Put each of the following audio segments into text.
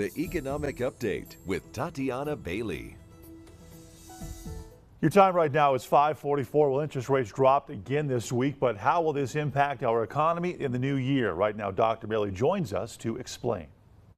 The Economic Update with Tatiana Bailey. Your time right now is 5:44. Well, interest rates dropped again this week, but how will this impact our economy in the new year? Right now, Dr. Bailey joins us to explain.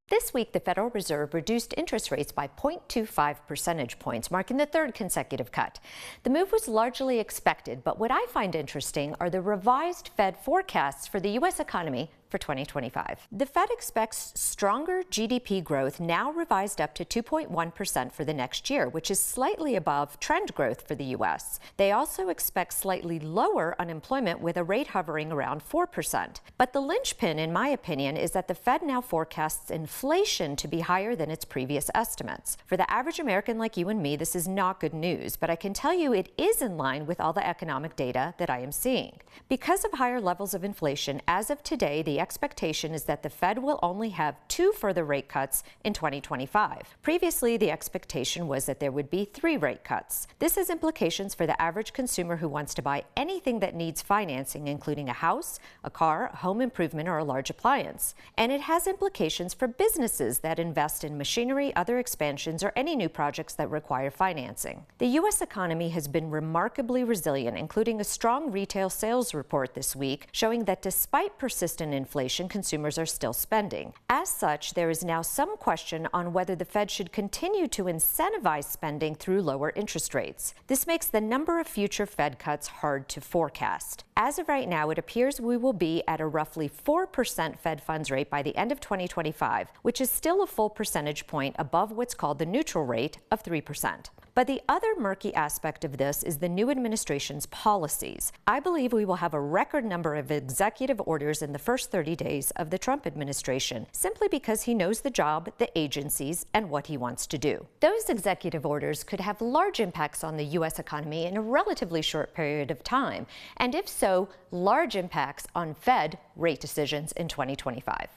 This week, the Federal Reserve reduced interest rates by 0.25 percentage points, marking the third consecutive cut. The move was largely expected, but what I find interesting are the revised Fed forecasts for the U.S. economy for 2025. The Fed expects stronger GDP growth, now revised up to 2.1% for the next year, which is slightly above trend growth for the U.S. They also expect slightly lower unemployment, with a rate hovering around 4%. But the linchpin, in my opinion, is that the Fed now forecasts inflation to be higher than its previous estimates. For the average American like you and me, this is not good news, but I can tell you it is in line with all the economic data that I am seeing. Because of higher levels of inflation, as of today, the expectation is that the Fed will only have 2 further rate cuts in 2025. Previously, the expectation was that there would be 3 rate cuts. This has implications for the average consumer who wants to buy anything that needs financing, including a house, a car, a home improvement, or a large appliance. And it has implications for businesses that invest in machinery, other expansions, or any new projects that require financing. The U.S. economy has been remarkably resilient, including a strong retail sales report this week showing that despite persistent inflation, consumers are still spending. As such, there is now some question on whether the Fed should continue to incentivize spending through lower interest rates. This makes the number of future Fed cuts hard to forecast. As of right now, it appears we will be at a roughly 4% Fed funds rate by the end of 2025, which is still a full percentage point above what's called the neutral rate of 3%. But the other murky aspect of this is the new administration's policies. I believe we will have a record number of executive orders in the first 30 days of the Trump administration, simply because he knows the job, the agencies, and what he wants to do. Those executive orders could have large impacts on the U.S. economy in a relatively short period of time, and if so, large impacts on Fed rate decisions in 2025.